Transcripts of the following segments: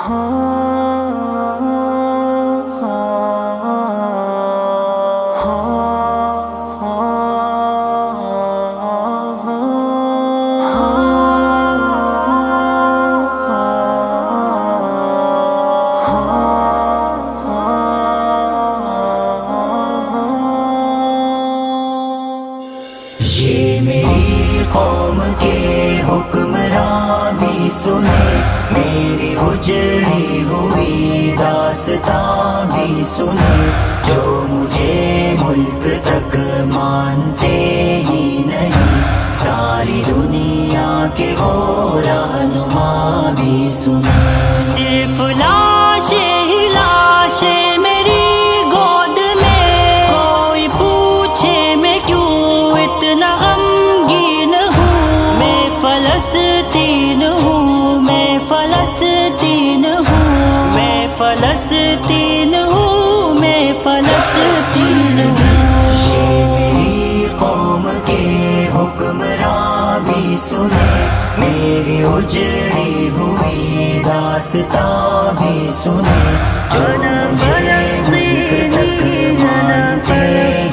یہ میری قوم کے حکمراں بھی سنے، میری اجڑی ہوئی داستان بھی سنے، جو مجھے ملک تک مانتے ہی نہیں، ساری دنیا کے وہ رہنما بھی سنے۔ صرف لاشیں ہی لاشیں میری گود میں، کوئی پوچھے میں کیوں اتنا غمگین ہوں، میں فلسطین ہوں، میں فلسطین ہوں، میں فلسطین ہوں، میں فلسطین ہوں۔ یہ میری قوم کے حکمراں بھی سنے، میری اجڑی ہوئی داستان بھی سنے، جو مجھے ملک تک مانتے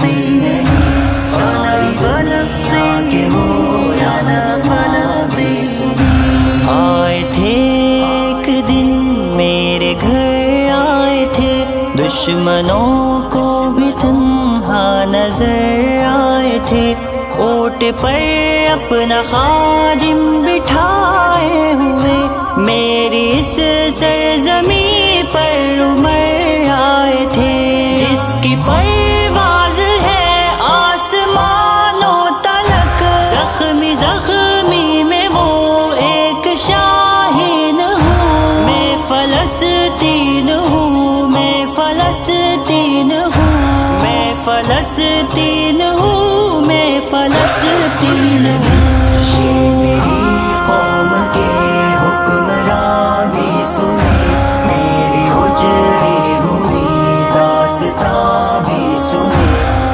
ہی نہیں، ساری دنیا کے وہ رہنما بھی سنے۔ آئے تھے ایک دن میرے گھر، آئے تھے دشمنوں کو بھی تنہا نظر آئے تھے، اونٹ پر اپنا خادم بٹھائے ہوئے، میری اس سرزمین پر عمر آئے تھے، جس کی پرواز ہے آسمانوں تلک، زخمی زخمی میں وہ ایک شاہین ہوں، میں فلسطین ہوں، میں فلسطین ہوں، میں فلسطین ہوں، میں فلسطین ہوں۔ یہ میری قوم کے حکمراں بھی سنے، میری اجڑی ہوئی داستان بھی سنے،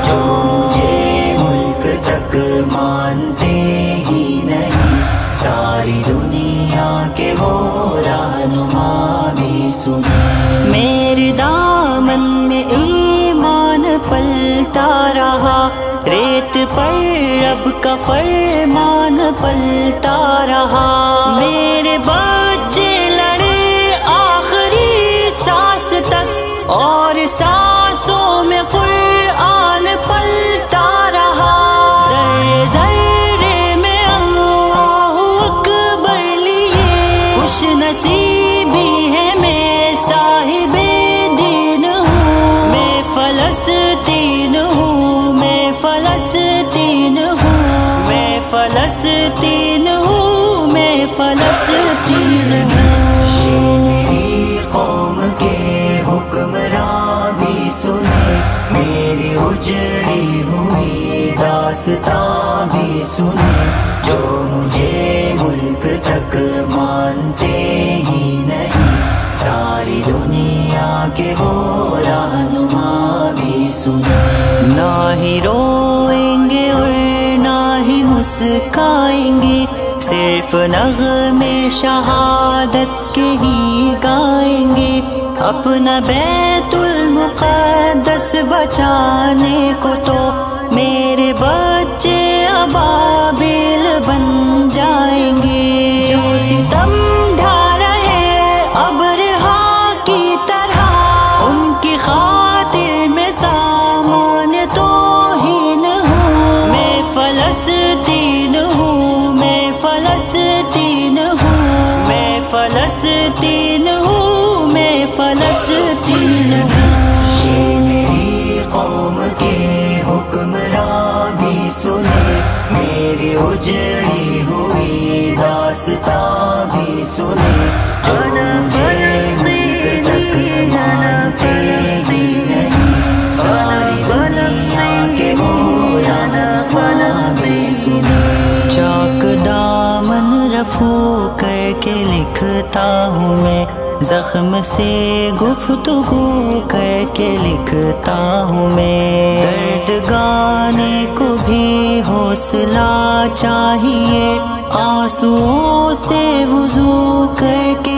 جو مجھے ملک تک مانتے ہی نہیں، ساری دنیا کے وہ رہنما بھی سنے۔ میرے دامن میں ایمان پلتا رہا، ریت پر رب کا فرمان پلتا رہا، میرے بچے لڑے آخری سانس تک، اور سانسوں میں قرآن پلتا رہا، ذرے ذرے میں اللہ اکبر لیے، خوش نصیبی ہے میں صاحب دین ہوں، میں فلسطین ہوں، میں فلسطین ہوں، میں فلسطین ہوں، میں فلسطین ہوں۔ یہ میری قوم کے حکمراں بھی سنے، میری اجڑی ہوئی داستان بھی سنے، جو مجھے ملک تک مانتے ہی نہیں، ساری دنیا کے وہ رہنما بھی سنے۔ نہ ہی روئیں گے اور نہ ہی مسکائیں گے، صرف نغمے شہادت کے ہی گائیں گے، اپنا بیت المقدس بچانے کو تو میرے بچے ابابیل بن جائیں گے، جو ستم ڈھا رہے ابرہا کی طرح، ان کی خاطر میں سامان توہین ہوں، میں فلسطین ہوں، میں فلسطین ہوں، میں فلسطین ہوں، میں فلسطین ہوں۔ یہ میری قوم کے حکمراں بھی سنے، میری اجڑی ہوئی داستان بھی سنے، جو مجھے ملک تک مانتے ہی نہیں، ساری دنیا کے وہ رہنما بھی سنے۔ چاک دامن رفو کر کے لکھتا ہوں میں، زخم سے گفتگو کر کے لکھتا ہوں میں، درد گانے کو بھی حوصلہ چاہیے، آنسوؤں سے وضو کر کے